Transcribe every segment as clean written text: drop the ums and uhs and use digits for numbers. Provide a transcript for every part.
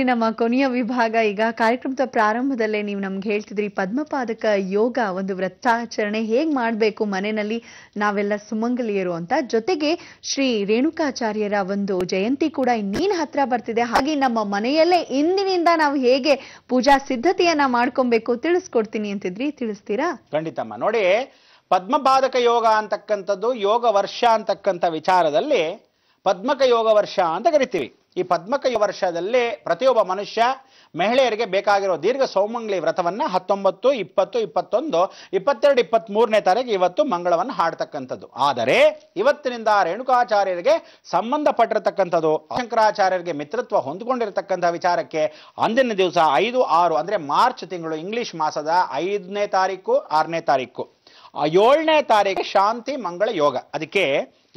ನಮ್ಮ ಕೊನೆಯ ವಿಭಾಗ ಈಗ ಕಾರ್ಯಕ್ರಮದ ಪ್ರಾರಂಭದಲ್ಲೇ ನೀವು ನಮ್ಗೆ ಹೇಳ್ತಿದ್ರಿ ಪದ್ಮಪಾದಕ ಯೋಗ ಒಂದು ವ್ರತಾಚರಣೆ ಹೇಗ್ ಮಾಡಬೇಕು ಮನೆಯಲ್ಲಿ ನಾವೆಲ್ಲ ಸುಮಂಗಲಿಯರು ಅಂತ. ಜೊತೆಗೆ ಶ್ರೀ ರೇಣುಕಾಚಾರ್ಯರ ಒಂದು ಜಯಂತಿ ಕೂಡ ಇನ್ನೇನು ಹತ್ರ ಬರ್ತಿದೆ. ಹಾಗೆ ನಮ್ಮ ಮನೆಯಲ್ಲೇ ಇಂದಿನಿಂದ ನಾವು ಹೇಗೆ ಪೂಜಾ ಸಿದ್ಧತೆಯನ್ನ ಮಾಡ್ಕೊಬೇಕು ತಿಳಿಸ್ಕೊಡ್ತೀನಿ ಅಂತಿದ್ರಿ, ತಿಳಿಸ್ತೀರಾ? ಖಂಡಿತಮ್ಮ. ನೋಡಿ, ಪದ್ಮಪಾದಕ ಯೋಗ ಅಂತಕ್ಕಂಥದ್ದು ಯೋಗ ವರ್ಷ ಅಂತಕ್ಕಂಥ ವಿಚಾರದಲ್ಲಿ ಪದ್ಮಕ ಯೋಗ ವರ್ಷ ಅಂತ ಕರಿತೀವಿ. ಈ ಪದ್ಮಕ ವರ್ಷದಲ್ಲಿ ಪ್ರತಿಯೊಬ್ಬ ಮನುಷ್ಯ ಮಹಿಳೆಯರಿಗೆ ಬೇಕಾಗಿರೋ ದೀರ್ಘ ಸೌಮಂಗಲಿ ವ್ರತವನ್ನ 19, 20, 21, 22, 23ನೇ ತಾರೀಕು ಇವತ್ತು ಮಂಗಳವನ್ನು ಹಾಡ್ತಕ್ಕಂಥದ್ದು. ಆದರೆ ಇವತ್ತಿನಿಂದ ರೇಣುಕಾಚಾರ್ಯರಿಗೆ ಸಂಬಂಧಪಟ್ಟಿರತಕ್ಕಂಥದ್ದು ಶಂಕರಾಚಾರ್ಯರಿಗೆ ಮಿತ್ರತ್ವ ಹೊಂದಿಕೊಂಡಿರತಕ್ಕಂಥ ವಿಚಾರಕ್ಕೆ ಅಂದಿನ ದಿವಸ 5, 6 ಅಂದ್ರೆ ಮಾರ್ಚ್ ತಿಂಗಳು ಇಂಗ್ಲಿಷ್ ಮಾಸದ 5ನೇ ತಾರೀಕು 6ನೇ ತಾರೀಕು 7ನೇ ತಾರೀಕು ಶಾಂತಿ ಮಂಗಳ ಯೋಗ. ಅದಕ್ಕೆ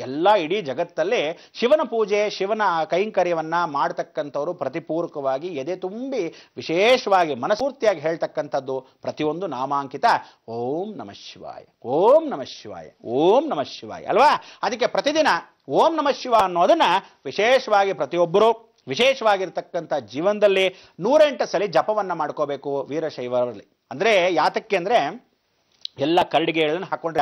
ಎಲ್ಲ ಇಡೀ ಜಗತ್ತಲ್ಲಿ ಶಿವನ ಪೂಜೆ ಶಿವನ ಕೈಂಕರ್ಯವನ್ನ ಮಾಡ್ತಕ್ಕಂಥವ್ರು ಪ್ರತಿಪೂರ್ವಕವಾಗಿ ಎದೆ ತುಂಬಿ ವಿಶೇಷವಾಗಿ ಮನಸ್ಫೂರ್ತಿಯಾಗಿ ಹೇಳ್ತಕ್ಕಂಥದ್ದು ಪ್ರತಿಯೊಂದು ನಾಮಾಂಕಿತ ಓಂ ನಮಃ ಶಿವಾಯ, ಓಂ ನಮಃ ಶಿವಾಯ, ಓಂ ನಮಃ ಶಿವಾಯ ಅಲ್ವಾ. ಅದಕ್ಕೆ ಪ್ರತಿದಿನ ಓಂ ನಮಃ ಶಿವ ಅನ್ನೋದನ್ನ ವಿಶೇಷವಾಗಿ ಪ್ರತಿಯೊಬ್ಬರು ವಿಶೇಷವಾಗಿರ್ತಕ್ಕಂಥ ಜೀವನದಲ್ಲಿ 108 ಸಲ ಜಪವನ್ನ ಮಾಡ್ಕೋಬೇಕು ವೀರಶೈವರಲ್ಲಿ. ಅಂದ್ರೆ ಯಾತಕ್ಕೆ ಅಂದ್ರೆ ಎಲ್ಲ ಕರಡಿಗೆ ಹೇಳೋದನ್ನ ಹಾಕೊಂಡ್ರ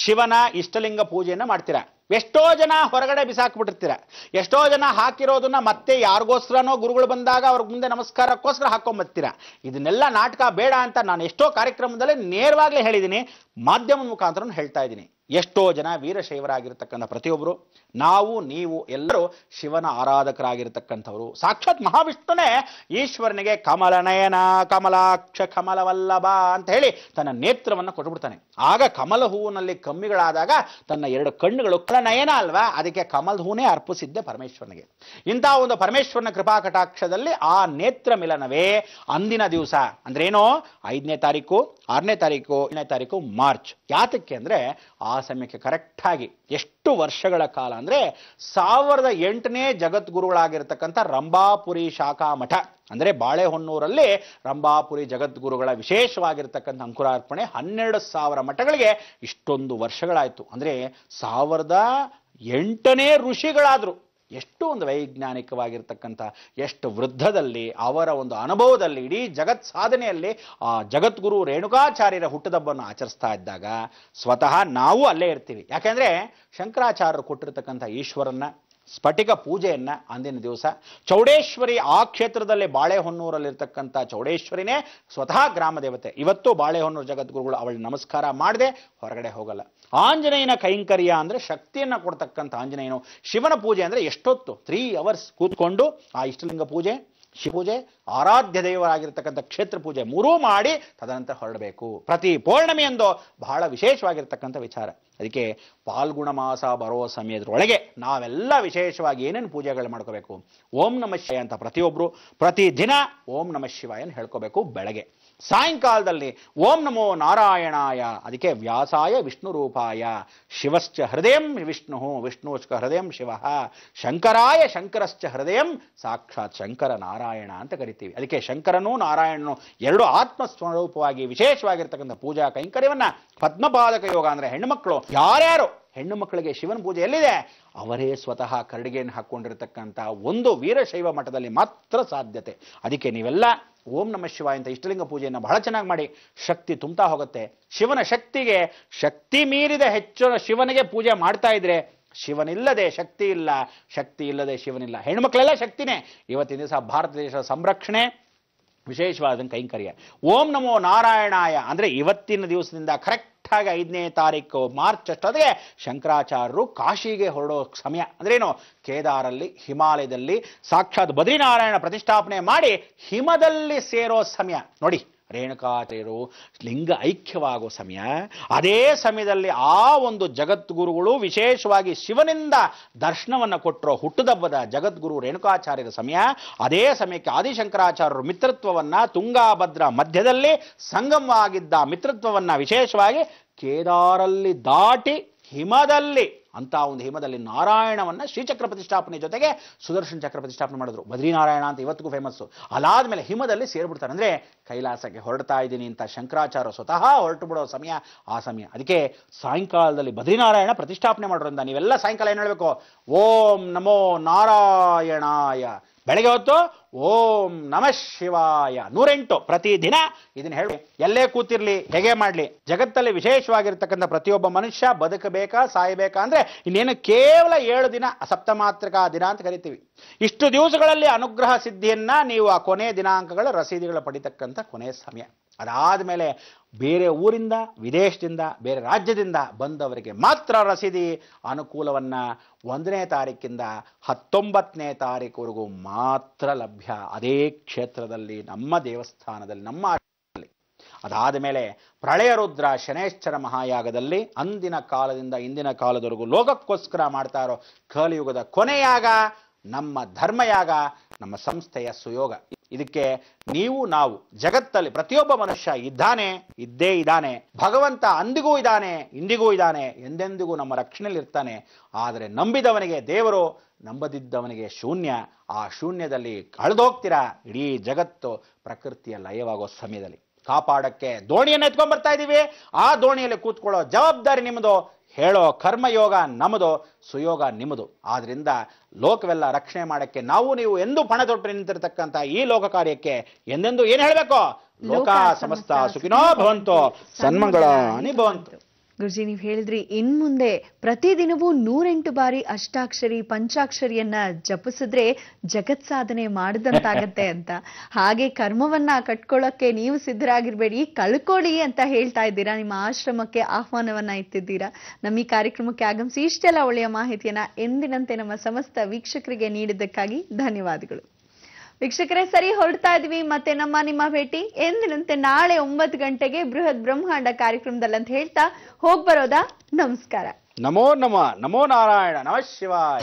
ಶಿವನ ಇಷ್ಟಲಿಂಗ ಪೂಜೆಯನ್ನ ಮಾಡ್ತೀರಾ. ಎಷ್ಟೋ ಜನ ಹೊರಗಡೆ ಬಿಸಾಕ್ಬಿಟ್ಟಿರ್ತೀರ. ಎಷ್ಟೋ ಜನ ಹಾಕಿರೋದನ್ನ ಮತ್ತೆ ಯಾರಿಗೋಸ್ಕರನೋ ಗುರುಗಳು ಬಂದಾಗ ಅವ್ರ ಮುಂದೆ ನಮಸ್ಕಾರಕ್ಕೋಸ್ಕರ ಹಾಕೊಂಡ್ಬರ್ತೀರಾ. ಇದನ್ನೆಲ್ಲ ನಾಟಕ ಬೇಡ ಅಂತ ನಾನು ಎಷ್ಟೋ ಕಾರ್ಯಕ್ರಮದಲ್ಲಿ ನೇರವಾಗ್ಲೇ ಹೇಳಿದ್ದೀನಿ, ಮಾಧ್ಯಮದ ಮುಖಾಂತರ ಹೇಳ್ತಾ ಇದ್ದೀನಿ. ಎಷ್ಟೋ ಜನ ವೀರಶೈವರಾಗಿರ್ತಕ್ಕಂಥ ಪ್ರತಿಯೊಬ್ಬರು ನಾವು ನೀವು ಎಲ್ಲರೂ ಶಿವನ ಆರಾಧಕರಾಗಿರ್ತಕ್ಕಂಥವ್ರು. ಸಾಕ್ಷಾತ್ ಮಹಾವಿಷ್ಣುನೇ ಈಶ್ವರನಿಗೆ ಕಮಲನಯನ ಕಮಲಾಕ್ಷ ಕಮಲವಲ್ಲಭ ಅಂತ ಹೇಳಿ ತನ್ನ ನೇತ್ರವನ್ನು ಕೊಟ್ಬಿಡ್ತಾನೆ. ಆಗ ಕಮಲ ಹೂವಿನಲ್ಲಿ ಕಮ್ಮಿಗಳಾದಾಗ ತನ್ನ 2 ಕಣ್ಣುಗಳು ಕಮಲನಯನ ಅಲ್ವಾ, ಅದಕ್ಕೆ ಕಮಲದ ಹೂನೇ ಅರ್ಪಿಸಿದ್ದೆ ಪರಮೇಶ್ವರನಿಗೆ. ಇಂತಹ ಒಂದು ಪರಮೇಶ್ವರನ ಕೃಪಾ ಕಟಾಕ್ಷದಲ್ಲಿ ಆ ನೇತ್ರ ಮಿಲನವೇ ಅಂದಿನ ದಿವಸ ಅಂದ್ರೇನೋ 5ನೇ ತಾರೀಕು 6ನೇ ತಾರೀಕು 7ನೇ ತಾರೀಕು ಮಾರ್ಚ್. ಯಾತಕ್ಕೆ ಅಂದ್ರೆ ಆ ಸಮಯಕ್ಕೆ ಕರೆಕ್ಟ್ ಆಗಿ ಎಷ್ಟು ವರ್ಷಗಳ ಕಾಲ ಅಂದ್ರೆ 1008ನೇ ಜಗದ್ಗುರುಗಳಾಗಿರ್ತಕ್ಕಂಥ ರಂಭಾಪುರಿ ಶಾಖಾ ಮಠ ಅಂದ್ರೆ ಬಾಳೆಹೊನ್ನೂರಲ್ಲಿ ರಂಭಾಪುರಿ ಜಗದ್ಗುರುಗಳ ವಿಶೇಷವಾಗಿರ್ತಕ್ಕಂಥ ಅಂಕುರಾರ್ಪಣೆ 12,000 ಮಠಗಳಿಗೆ ಇಷ್ಟೊಂದು ವರ್ಷಗಳಾಯ್ತು. ಅಂದ್ರೆ 1008ನೇ ಋಷಿಗಳಾದ್ರು. ಎಷ್ಟು ಒಂದು ವೈಜ್ಞಾನಿಕವಾಗಿರ್ತಕ್ಕಂಥ ಎಷ್ಟು ವೃದ್ಧದಲ್ಲಿ ಅವರ ಒಂದು ಅನುಭವದಲ್ಲಿ ಇಡೀ ಜಗತ್ ಸಾಧನೆಯಲ್ಲಿ ಆ ಜಗದ್ಗುರು ರೇಣುಕಾಚಾರ್ಯರ ಹುಟ್ಟುಹಬ್ಬವನ್ನು ಆಚರಿಸ್ತಾ ಇದ್ದಾಗ ಸ್ವತಃ ನಾವು ಅಲ್ಲೇ ಇರ್ತೀವಿ. ಯಾಕೆಂದ್ರೆ ಶಂಕರಾಚಾರ್ಯರು ಕೊಟ್ಟಿರ್ತಕ್ಕಂಥ ಈಶ್ವರನ್ನ ಸ್ಫಟಿಕ ಪೂಜೆಯನ್ನ ಅಂದಿನ ದಿವಸ ಚೌಡೇಶ್ವರಿ ಆ ಕ್ಷೇತ್ರದಲ್ಲಿ ಬಾಳೆಹೊನ್ನೂರಲ್ಲಿರ್ತಕ್ಕಂಥ ಚೌಡೇಶ್ವರಿನೇ ಸ್ವತಃ ಗ್ರಾಮ ದೇವತೆ. ಇವತ್ತು ಬಾಳೆಹೊನ್ನೂರು ಜಗದ್ಗುರುಗಳು ಅವಳು ನಮಸ್ಕಾರ ಮಾಡದೆ ಹೊರಗಡೆ ಹೋಗಲ್ಲ. ಆಂಜನೇಯನ ಕೈಂಕರ್ಯ ಅಂದ್ರೆ ಶಕ್ತಿಯನ್ನ ಕೊಡ್ತಕ್ಕಂಥ ಆಂಜನೇಯನು. ಶಿವನ ಪೂಜೆ ಅಂದ್ರೆ ಎಷ್ಟೊತ್ತು 3 ಅವರ್ಸ್ ಕೂತ್ಕೊಂಡು ಆ ಇಷ್ಟಲಿಂಗ ಪೂಜೆ ಶಿವಪೂಜೆ ಆರಾಧ್ಯ ದೈವರಾಗಿರ್ತಕ್ಕಂಥ ಕ್ಷೇತ್ರ ಪೂಜೆ 3 ಮಾಡಿ ತದನಂತರ ಹೊರಡಬೇಕು. ಪ್ರತಿ ಪೌರ್ಣಮಿ ಎಂದು ಬಹಳ ವಿಶೇಷವಾಗಿರ್ತಕ್ಕಂಥ ವಿಚಾರ. ಅದಕ್ಕೆ ಪಾಲ್ಗುಣ ಮಾಸ ಬರೋ ಸಮಯದೊಳಗೆ ನಾವೆಲ್ಲ ವಿಶೇಷವಾಗಿ ಏನೇನು ಪೂಜೆಗಳು ಮಾಡ್ಕೋಬೇಕು, ಓಂ ನಮಃ ಶಿವಾಯ ಅಂತ ಪ್ರತಿಯೊಬ್ಬರು ಪ್ರತಿದಿನ ಓಂ ನಮಃ ಶಿವಾಯನ್ ಹೇಳ್ಕೋಬೇಕು. ಬೆಳಗ್ಗೆ ಸಾಯಂಕಾಲದಲ್ಲಿ ಓಂ ನಮೋ ನಾರಾಯಣಾಯ, ಅದಕ್ಕೆ ವ್ಯಾಸಾಯ ವಿಷ್ಣು ರೂಪಾಯ, ಶಿವಶ್ಚ ಹೃದಯಂ ವಿಷ್ಣು ವಿಷ್ಣುಶ್ಚ ಹೃದಯಂ ಶಿವ, ಶಂಕರಾಯ ಶಂಕರಶ್ಚ ಹೃದಯಂ ಸಾಕ್ಷಾತ್ ಶಂಕರ ನಾರಾಯಣ ಅಂತ ಕರಿತೀವಿ. ಅದಕ್ಕೆ ಶಂಕರನೂ ನಾರಾಯಣನು 2 ಆತ್ಮ ಸ್ವರೂಪವಾಗಿ ವಿಶೇಷವಾಗಿರ್ತಕ್ಕಂಥ ಪೂಜಾ ಕೈಂಕರ್ಯವನ್ನ ಪದ್ಮಪಾದಕ ಯೋಗ ಅಂದ್ರೆ ಹೆಣ್ಣುಮಕ್ಕಳು ಯಾರ್ಯಾರು ಹೆಣ್ಣು ಮಕ್ಕಳಿಗೆ ಶಿವನ ಪೂಜೆ ಎಲ್ಲಿದೆ ಅವರೇ ಸ್ವತಃ ಕರಡಿಗೆಯನ್ನು ಹಾಕೊಂಡಿರ್ತಕ್ಕಂಥ ಒಂದು ವೀರಶೈವ ಮಠದಲ್ಲಿ ಮಾತ್ರ ಸಾಧ್ಯತೆ. ಅದಕ್ಕೆ ನೀವೆಲ್ಲ ಓಂ ನಮಃ ಶಿವಾಯ ಅಂತ ಇಷ್ಟಲಿಂಗ ಪೂಜೆಯನ್ನು ಬಹಳ ಚೆನ್ನಾಗಿ ಮಾಡಿ. ಶಕ್ತಿ ತುಂಬ್ತಾ ಹೋಗುತ್ತೆ. ಶಿವನ ಶಕ್ತಿಗೆ ಶಕ್ತಿ ಮೀರಿದ ಹೆಚ್ಚು ಶಿವನಿಗೆ ಪೂಜೆ ಮಾಡ್ತಾ ಇದ್ರೆ ಶಿವನಿಲ್ಲದೆ ಶಕ್ತಿ ಇಲ್ಲ, ಶಕ್ತಿ ಇಲ್ಲದೆ ಶಿವನಿಲ್ಲ. ಹೆಣ್ಮಕ್ಳೆಲ್ಲ ಶಕ್ತಿನೇ. ಇವತ್ತಿನ ದಿವಸ ಭಾರತ ದೇಶದ ಸಂರಕ್ಷಣೆ ವಿಶೇಷವಾದ ಕೈಂಕರ್ಯ. ಓಂ ನಮೋ ನಾರಾಯಣಾಯ ಅಂದ್ರೆ ಇವತ್ತಿನ ದಿವಸದಿಂದ ಕರೆಕ್ಟ್ ಆಗಿ 5ನೇ ತಾರೀಕು ಮಾರ್ಚ್ ಅಷ್ಟೊತ್ತಿಗೆ ಶಂಕರಾಚಾರ್ಯರು ಕಾಶಿಗೆ ಹೊರಡೋ ಸಮಯ. ಅಂದ್ರೇನು, ಕೇದಾರಲ್ಲಿ ಹಿಮಾಲಯದಲ್ಲಿ ಸಾಕ್ಷಾತ್ ಬದ್ರಿನಾರಾಯಣ ಪ್ರತಿಷ್ಠಾಪನೆ ಮಾಡಿ ಹಿಮದಲ್ಲಿ ಸೇರೋ ಸಮಯ. ನೋಡಿ, ರೇಣುಕಾಚಾರ್ಯರು ಲಿಂಗ ಐಕ್ಯವಾಗೋ ಸಮಯ. ಅದೇ ಸಮಯದಲ್ಲಿ ಆ ಒಂದು ಜಗದ್ಗುರುಗಳು ವಿಶೇಷವಾಗಿ ಶಿವನಿಂದ ದರ್ಶನವನ್ನು ಕೊಟ್ಟರೋ ಹುಟ್ಟುದಬ್ಬದ ಜಗದ್ಗುರು ರೇಣುಕಾಚಾರ್ಯರ ಸಮಯ. ಅದೇ ಸಮಯಕ್ಕೆ ಆದಿಶಂಕರಾಚಾರ್ಯರು ಮಿತ್ರತ್ವವನ್ನ ತುಂಗಾಭದ್ರ ಮಧ್ಯದಲ್ಲಿ ಸಂಗಮವಾಗಿದ್ದ ಮಿತ್ರತ್ವವನ್ನ ವಿಶೇಷವಾಗಿ ಕೇದಾರಲ್ಲಿ ದಾಟಿ ಹಿಮದಲ್ಲಿ ಅಂತ ಒಂದು ಹಿಮದಲ್ಲಿ ನಾರಾಯಣವನ್ನ ಶ್ರೀಚಕ್ರ ಪ್ರತಿಷ್ಠಾಪನೆ ಜೊತೆಗೆ ಸುದರ್ಶನ ಚಕ್ರ ಪ್ರತಿಷ್ಠಾಪನೆ ಮಾಡಿದ್ರು. ಬದ್ರಿನಾರಾಯಣ ಅಂತ ಇವತ್ತಿಗೂ ಫೇಮಸ್ಸು. ಅದಾದ್ಮೇಲೆ ಹಿಮದಲ್ಲಿ ಸೇರ್ಬಿಡ್ತಾರೆ. ಅಂದ್ರೆ ಕೈಲಾಸಕ್ಕೆ ಹೊರಡ್ತಾ ಇದ್ದೀನಿ ಅಂತ ಶಂಕರಾಚಾರ್ಯ ಸ್ವತಃ ಹೊರಟು ಬಿಡೋ ಸಮಯ ಆ ಸಮಯ. ಅದಕ್ಕೆ ಸಾಯಂಕಾಲದಲ್ಲಿ ಬದ್ರಿನಾರಾಯಣ ಪ್ರತಿಷ್ಠಾಪನೆ ಮಾಡೋದ್ರಿಂದ ನೀವೆಲ್ಲ ಸಾಯಂಕಾಲ ಏನು ಹೇಳಬೇಕು, ಓಂ ನಮೋ ನಾರಾಯಣಾಯ ಬೆಳಗ್ಗೆ ಹೊತ್ತು ಓಂ ನಮಃ ಶಿವಾಯ 108 ಪ್ರತಿದಿನ ಇದನ್ನ ಹೇಳಿ ಎಲ್ಲೇ ಕೂತಿರ್ಲಿ, ಹೇಗೆ ಮಾಡಲಿ, ಜಗತ್ತಲ್ಲಿ ವಿಶೇಷವಾಗಿರ್ತಕ್ಕಂಥ ಪ್ರತಿಯೊಬ್ಬ ಮನುಷ್ಯ ಬದುಕಬೇಕಾ ಸಾಯಬೇಕಾ ಅಂದ್ರೆ ಇನ್ನೇನು ಕೇವಲ 7 ದಿನ ಸಪ್ತಮಾತ್ರಿಕಾ ದಿನ ಅಂತ ಕರಿತೀವಿ. ಇಷ್ಟು ದಿವಸಗಳಲ್ಲಿ ಅನುಗ್ರಹ ಸಿದ್ಧಿಯನ್ನ ನೀವು ಆ ಕೊನೆ ದಿನಾಂಕಗಳ ರಸೀದಿಗಳ ಪಡಿತಕ್ಕಂಥ ಕೊನೆಯ ಸಮಯ. ಅದಾದಮೇಲೆ ಬೇರೆ ಊರಿಂದ, ವಿದೇಶದಿಂದ, ಬೇರೆ ರಾಜ್ಯದಿಂದ ಬಂದವರಿಗೆ ಮಾತ್ರ ರಸೀದಿ ಅನುಕೂಲವನ್ನ 1ನೇ ತಾರೀಕಿಂದ 19ನೇ ತಾರೀಕುವರೆಗೂ ಮಾತ್ರ ಲಭ್ಯ. ಅದೇ ಕ್ಷೇತ್ರದಲ್ಲಿ, ನಮ್ಮ ದೇವಸ್ಥಾನದಲ್ಲಿ, ನಮ್ಮ ಆಶ್ರಮದಲ್ಲಿ. ಅದಾದ ಮೇಲೆ ಪ್ರಳಯ ರುದ್ರ ಶನೇಶ್ವರ ಮಹಾಯಾಗದಲ್ಲಿ ಅಂದಿನ ಕಾಲದಿಂದ ಇಂದಿನ ಕಾಲದವರೆಗೂ ಲೋಕಕ್ಕೋಸ್ಕರ ಮಾಡ್ತಾ ಇರೋ ಕಲಿಯುಗದ ಕೊನೆಯಾಗ ನಮ್ಮ ಧರ್ಮಯಾಗ, ನಮ್ಮ ಸಂಸ್ಥೆಯ ಸುಯೋಗ. ಇದಕ್ಕೆ ನಾವು ಜಗತ್ತಲ್ಲಿ ಪ್ರತಿಯೊಬ್ಬ ಮನುಷ್ಯ ಇದ್ದೇ ಇದ್ದಾನೆ. ಭಗವಂತ ಅಂದಿಗೂ ಇದ್ದಾನೆ, ಇಂದಿಗೂ ಇದ್ದಾನೆ, ಎಂದೆಂದಿಗೂ ನಮ್ಮ ರಕ್ಷಣೆಯಲ್ಲಿ ಇರ್ತಾನೆ. ಆದರೆ ನಂಬಿದವನಿಗೆ ದೇವರು, ನಂಬದಿದ್ದವನಿಗೆ ಶೂನ್ಯ. ಆ ಶೂನ್ಯದಲ್ಲಿ ಕಳೆದೋಗ್ತೀರಾ. ಇಡೀ ಜಗತ್ತು ಪ್ರಕೃತಿಯ ಲಯವಾಗೋ ಸಮಯದಲ್ಲಿ ಕಾಪಾಡಕ್ಕೆ ದೋಣಿಯನ್ನು ಎತ್ಕೊಂಡ್ ಬರ್ತಾ ಇದ್ದೀವಿ. ಆ ದೋಣಿಯಲ್ಲಿ ಕೂತ್ಕೊಳ್ಳೋ ಜವಾಬ್ದಾರಿ ನಿಮ್ಮದು, ಹೇಳೋ ಕರ್ಮಯೋಗ ನಮ್ಮದು, ಸುಯೋಗ ನಿಮ್ಮದು. ಆದ್ರಿಂದ ಲೋಕವೆಲ್ಲ ರಕ್ಷಣೆ ಮಾಡಕ್ಕೆ ನೀವು ಎಂದು ಪಣ ತೊಟ್ಟು ನಿಂತಿರತಕ್ಕಂಥ ಈ ಲೋಕ ಕಾರ್ಯಕ್ಕೆ ಎಂದೆಂದು ಏನ್ ಹೇಳಬೇಕು? ಲೋಕ ಸಮಸ್ತ ಸುಖಿನೋ ಭವಂತು, ಸನ್ಮಂಗಳಾನಿ ಭವಂತು. ಗುರುಜಿ, ನೀವು ಹೇಳಿದ್ರಿ ಇನ್ಮುಂದೆ ಪ್ರತಿದಿನವೂ 108 ಬಾರಿ ಅಷ್ಟಾಕ್ಷರಿ ಪಂಚಾಕ್ಷರಿಯನ್ನ ಜಪಿಸಿದ್ರೆ ಜಗತ್ ಸಾಧನೆ ಮಾಡಿದಂತಾಗತ್ತೆ ಅಂತ. ಹಾಗೆ ಕರ್ಮವನ್ನ ಕಟ್ಕೊಳ್ಳಕ್ಕೆ ನೀವು ಸಿದ್ಧರಾಗಿರ್ಬೇಡಿ, ಕಳ್ಕೊಳ್ಳಿ ಅಂತ ಹೇಳ್ತಾ ಇದ್ದೀರಾ. ನಿಮ್ಮ ಆಶ್ರಮಕ್ಕೆ ಆಹ್ವಾನವನ್ನ ಇತ್ತಿದ್ದೀರಾ. ನಮ್ಮ ಈ ಕಾರ್ಯಕ್ರಮಕ್ಕೆ ಆಗಮಿಸಿ ಇಷ್ಟೆಲ್ಲ ಒಳ್ಳೆಯ ಮಾಹಿತಿಯನ್ನ ಎಂದಿನಂತೆ ನಮ್ಮ ಸಮಸ್ತ ವೀಕ್ಷಕರಿಗೆ ನೀಡಿದ್ದಕ್ಕಾಗಿ ಧನ್ಯವಾದಗಳು. ವೀಕ್ಷಕರೇ, ಸರಿ ಹೊರಡ್ತಾ ಇದ್ವಿ. ಮತ್ತೆ ನಿಮ್ಮ ಭೇಟಿ ಎಂದಿನಂತೆ ನಾಳೆ 9 ಗಂಟೆಗೆ ಬೃಹತ್ ಬ್ರಹ್ಮಾಂಡ ಕಾರ್ಯಕ್ರಮದಲ್ಲಿ ಅಂತ ಹೇಳ್ತಾ ಹೋಗ್ಬರೋದಾ? ನಮಸ್ಕಾರ. ನಮೋ ನಮಃ, ನಮೋ ನಾರಾಯಣ, ನಮಃ ಶಿವಾಯ.